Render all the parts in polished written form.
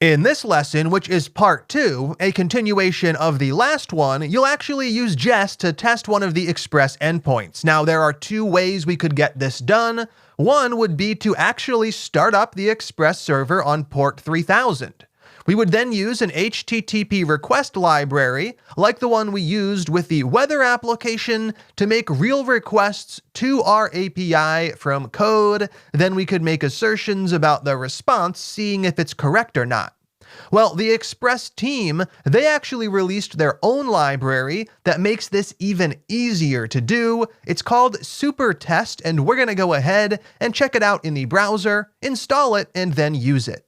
In this lesson, which is part 2, a continuation of the last one, you'll actually use Jest to test one of the Express endpoints. Now, there are 2 ways we could get this done. One would be to actually start up the Express server on port 3000. We would then use an HTTP request library, like the one we used with the weather application, to make real requests to our API from code. Then we could make assertions about the response, seeing if it's correct or not. Well, the Express team, they actually released their own library that makes this even easier to do. It's called Supertest, and we're going to go ahead and check it out in the browser, install it, and then use it.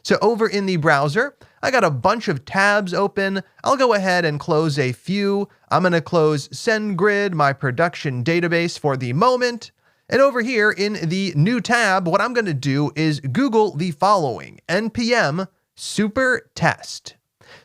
So over in the browser, I got a bunch of tabs open. I'll go ahead and close a few. I'm going to close SendGrid, my production database, for the moment. And over here in the new tab, what I'm going to do is Google the following: npm supertest.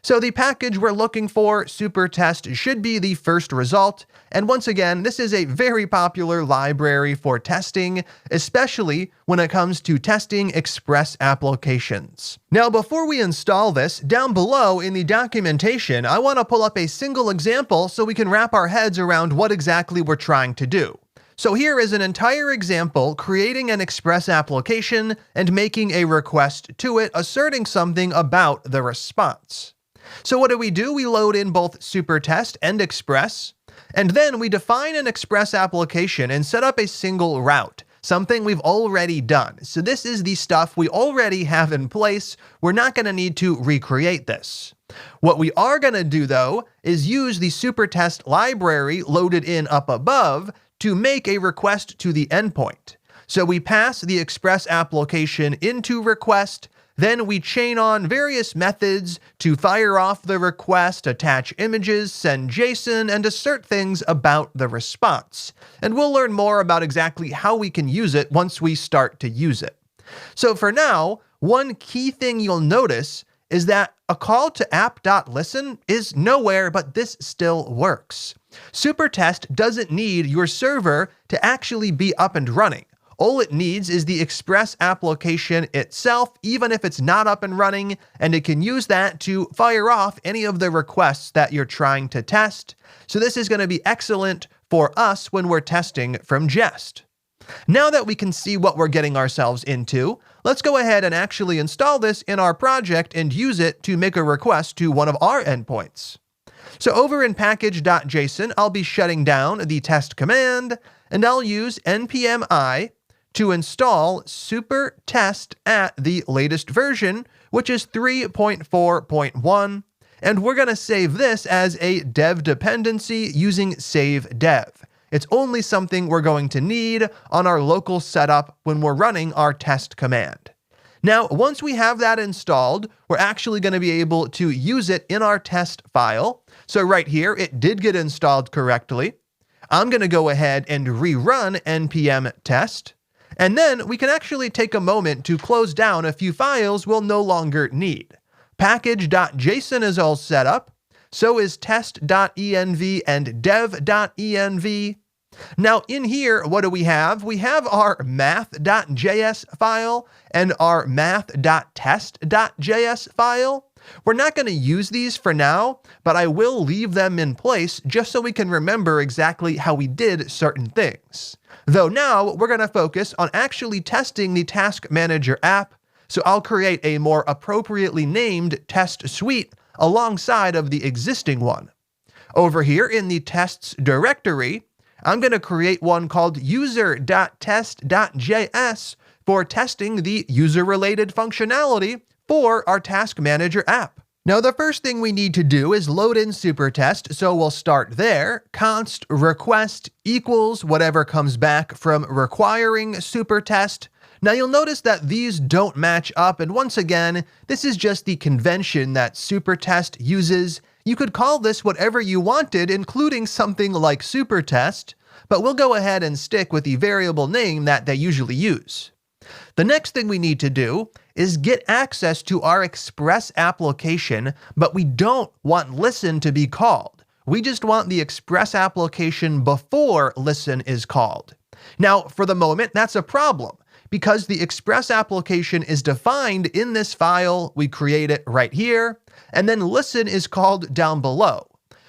So the package we're looking for, Supertest, should be the first result. And once again, this is a very popular library for testing, especially when it comes to testing Express applications. Now, before we install this, down below in the documentation, I want to pull up a single example so we can wrap our heads around what exactly we're trying to do. So here is an entire example creating an Express application and making a request to it, asserting something about the response. So what do? We load in both Supertest and Express, and then we define an Express application and set up a single route, something we've already done. So this is the stuff we already have in place. We're not going to need to recreate this. What we are going to do, though, is use the Supertest library loaded in up above to make a request to the endpoint. So we pass the Express application into request, then we chain on various methods to fire off the request, attach images, send JSON, and assert things about the response. And we'll learn more about exactly how we can use it once we start to use it. So for now, one key thing you'll notice is that a call to app.listen is nowhere, but this still works. Supertest doesn't need your server to actually be up and running. All it needs is the Express application itself, even if it's not up and running, and it can use that to fire off any of the requests that you're trying to test. So this is going to be excellent for us when we're testing from Jest. Now that we can see what we're getting ourselves into, let's go ahead and actually install this in our project and use it to make a request to one of our endpoints. So over in package.json, I'll be shutting down the test command, and I'll use npm i to install Supertest at the latest version, which is 3.4.1, and we're going to save this as a dev dependency using save dev. It's only something we're going to need on our local setup when we're running our test command. Now, once we have that installed, we're actually going to be able to use it in our test file. So right here, it did get installed correctly. I'm going to go ahead and rerun npm test. And then we can actually take a moment to close down a few files we'll no longer need. Package.json is all set up. So is test.env and dev.env. Now in here, what do? We have our math.js file and our math.test.js file. We're not going to use these for now, but I will leave them in place just so we can remember exactly how we did certain things. Though now we're going to focus on actually testing the Task Manager app, so I'll create a more appropriately named test suite alongside of the existing one. Over here in the tests directory, I'm going to create one called user.test.js for testing the user-related functionality for our Task Manager app. Now, the first thing we need to do is load in Supertest, so we'll start there. Const request equals whatever comes back from requiring Supertest. Now you'll notice that these don't match up, and once again, this is just the convention that Supertest uses. You could call this whatever you wanted, including something like Supertest, but we'll go ahead and stick with the variable name that they usually use. The next thing we need to do is get access to our Express application, but we don't want listen to be called. We just want the Express application before listen is called. Now, for the moment, that's a problem, because the Express application is defined in this file, we create it right here, and then listen is called down below.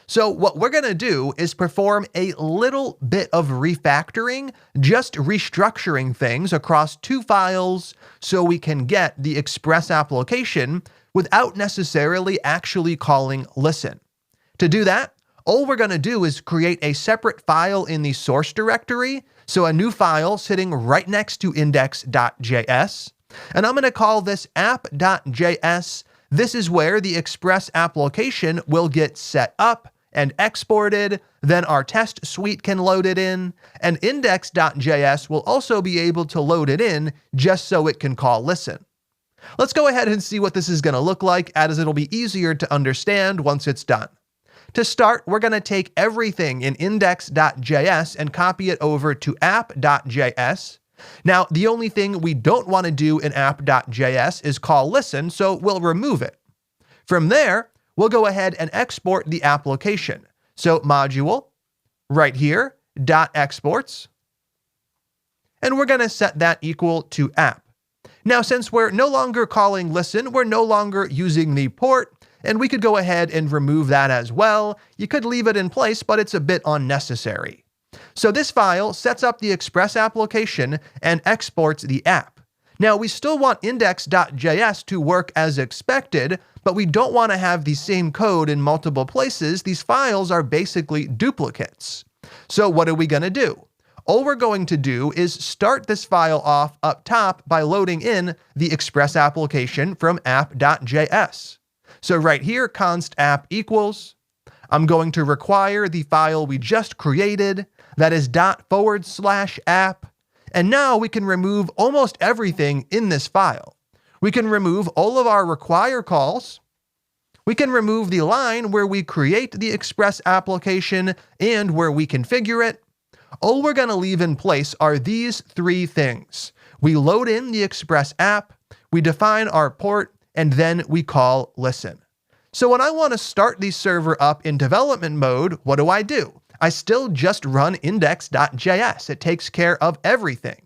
So what we're going to do is perform a little bit of refactoring, just restructuring things across two files so we can get the Express application without necessarily actually calling listen. To do that, all we're going to do is create a separate file in the source directory, so a new file sitting right next to index.js, and I'm going to call this app.js. This is where the Express application will get set up and exported, then our test suite can load it in, and index.js will also be able to load it in just so it can call listen. Let's go ahead and see what this is going to look like, as it'll be easier to understand once it's done. To start, we're going to take everything in index.js and copy it over to app.js. Now, the only thing we don't want to do in app.js is call listen, so we'll remove it. From there, we'll go ahead and export the application. So module, right here, .exports, and we're going to set that equal to app. Now, since we're no longer calling listen, we're no longer using the port, and we could go ahead and remove that as well. You could leave it in place, but it's a bit unnecessary. So this file sets up the Express application and exports the app. Now, we still want index.js to work as expected, but we don't want to have the same code in multiple places. These files are basically duplicates. So what are we going to do? All we're going to do is start this file off up top by loading in the Express application from app.js. So right here, const app equals, I'm going to require the file we just created, that is ./app, and now we can remove almost everything in this file. We can remove all of our require calls. We can remove the line where we create the Express application and where we configure it. All we're going to leave in place are these three things. We load in the Express app, we define our port, and then we call listen. So when I want to start the server up in development mode, what do? I still just run index.js. It takes care of everything.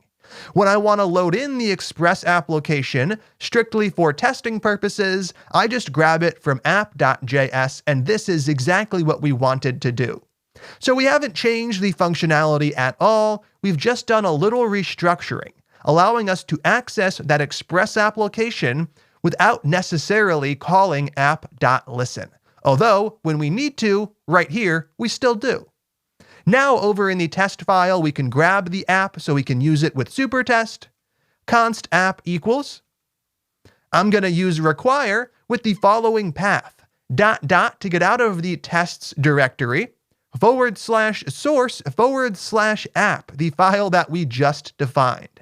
When I want to load in the Express application strictly for testing purposes, I just grab it from app.js, and this is exactly what we wanted to do. So we haven't changed the functionality at all. We've just done a little restructuring, allowing us to access that Express application without necessarily calling app.listen. Although, when we need to, right here, we still do. Now, over in the test file, we can grab the app so we can use it with supertest. Const app equals, I'm going to use require with the following path, ... to get out of the tests directory, /source/app, the file that we just defined.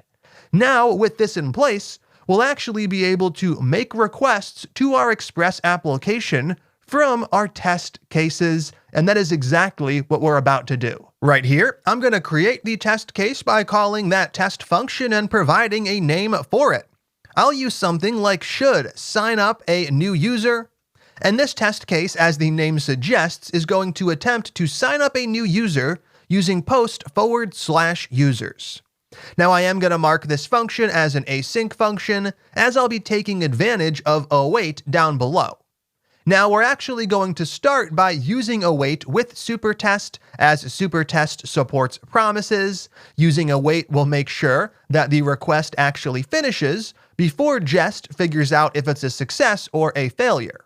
Now, with this in place, we'll actually be able to make requests to our Express application from our test cases, and that is exactly what we're about to do. Right here, I'm going to create the test case by calling that test function and providing a name for it. I'll use something like should sign up a new user, and this test case, as the name suggests, is going to attempt to sign up a new user using post /users. Now I am going to mark this function as an async function, as I'll be taking advantage of await down below. Now we're actually going to start by using await with supertest, as supertest supports promises. Using await will make sure that the request actually finishes before Jest figures out if it's a success or a failure.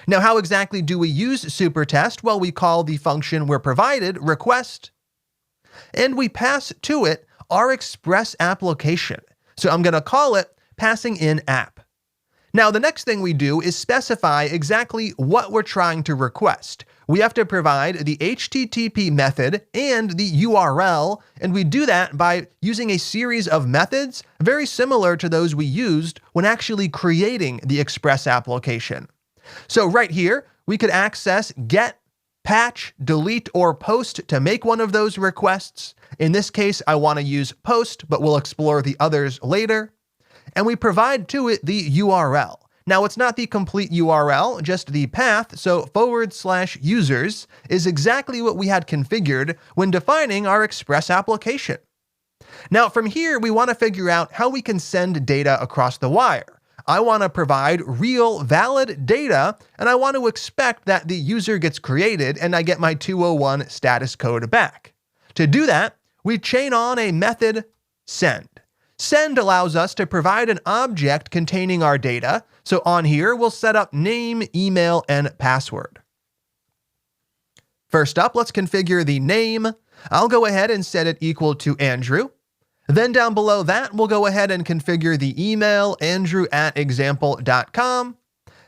Now how exactly do we use supertest? Well, we call the function we're provided request, and we pass to it our Express application. So I'm going to call it passing in app. Now, the next thing we do is specify exactly what we're trying to request. We have to provide the HTTP method and the URL, and we do that by using a series of methods very similar to those we used when actually creating the Express application. So right here, we could access get, patch, delete, or post to make one of those requests. In this case, I want to use post, but we'll explore the others later. And we provide to it the URL. Now, it's not the complete URL, just the path, so /users is exactly what we had configured when defining our Express application. Now from here, we want to figure out how we can send data across the wire. I want to provide real, valid data, and I want to expect that the user gets created and I get my 201 status code back. To do that, we chain on a method send. Send allows us to provide an object containing our data, so on here we'll set up name, email, and password. First up, let's configure the name. I'll go ahead and set it equal to Andrew. Then down below that, we'll go ahead and configure the email, andrew@example.com.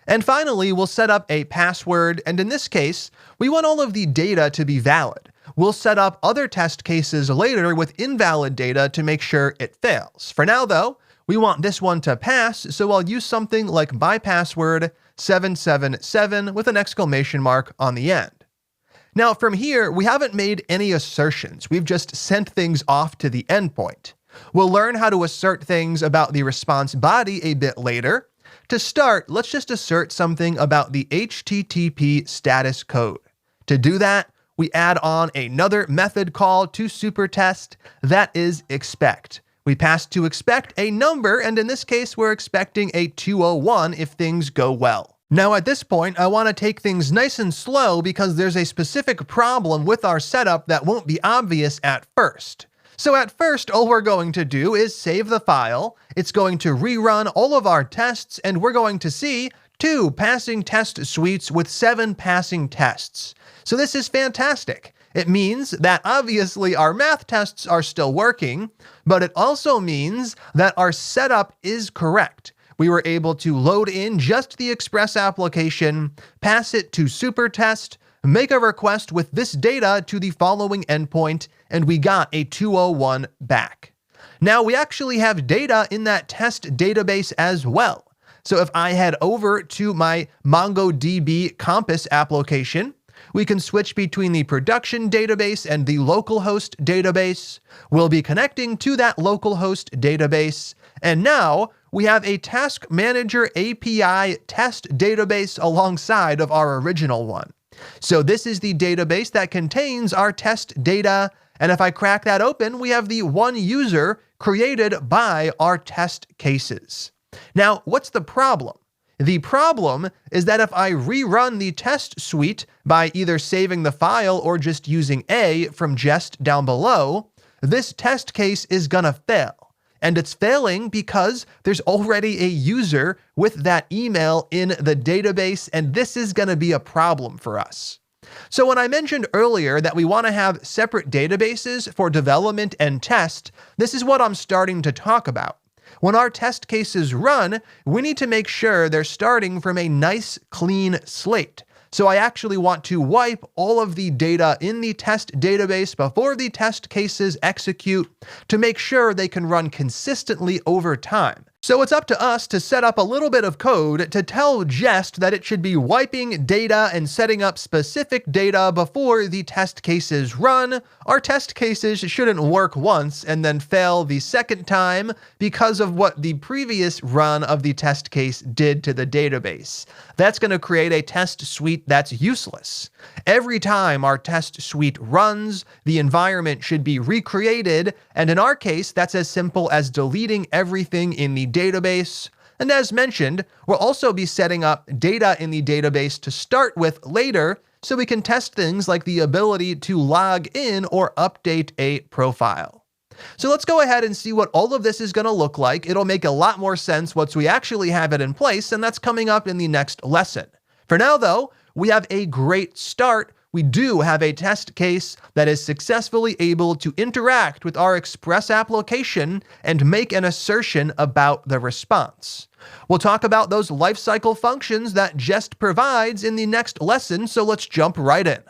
And finally, we'll set up a password, and in this case, we want all of the data to be valid. We'll set up other test cases later with invalid data to make sure it fails. For now though, we want this one to pass, so I'll use something like my password 777 with an exclamation mark on the end. Now from here, we haven't made any assertions. We've just sent things off to the endpoint. We'll learn how to assert things about the response body a bit later. To start, let's just assert something about the HTTP status code. To do that, we add on another method call to supertest, that is expect. We pass to expect a number, and in this case, we're expecting a 201 if things go well. Now at this point, I want to take things nice and slow because there's a specific problem with our setup that won't be obvious at first. So at first, all we're going to do is save the file. It's going to rerun all of our tests, and we're going to see 2 passing test suites with 7 passing tests. So this is fantastic. It means that obviously our math tests are still working, but it also means that our setup is correct. We were able to load in just the Express application, pass it to supertest, make a request with this data to the following endpoint, and we got a 201 back. Now we actually have data in that test database as well. So if I head over to my MongoDB Compass application, we can switch between the production database and the localhost database. We'll be connecting to that localhost database, and now we have a Task Manager API test database alongside of our original one. So this is the database that contains our test data, and if I crack that open, we have the one user created by our test cases. Now, what's the problem? The problem is that if I rerun the test suite by either saving the file or just using A from Jest down below, this test case is gonna fail. And it's failing because there's already a user with that email in the database, and this is gonna be a problem for us. So when I mentioned earlier that we wanna have separate databases for development and test, this is what I'm starting to talk about. When our test cases run, we need to make sure they're starting from a nice, clean slate. So I actually want to wipe all of the data in the test database before the test cases execute to make sure they can run consistently over time. So it's up to us to set up a little bit of code to tell Jest that it should be wiping data and setting up specific data before the test cases run. Our test cases shouldn't work once and then fail the second time because of what the previous run of the test case did to the database. That's going to create a test suite that's useless. Every time our test suite runs, the environment should be recreated, and in our case, that's as simple as deleting everything in the database. And as mentioned, we'll also be setting up data in the database to start with later, so we can test things like the ability to log in or update a profile. So let's go ahead and see what all of this is going to look like. It'll make a lot more sense once we actually have it in place, and that's coming up in the next lesson. For now though, we have a great start. We do have a test case that is successfully able to interact with our Express application and make an assertion about the response. We'll talk about those lifecycle functions that Jest provides in the next lesson, so let's jump right in.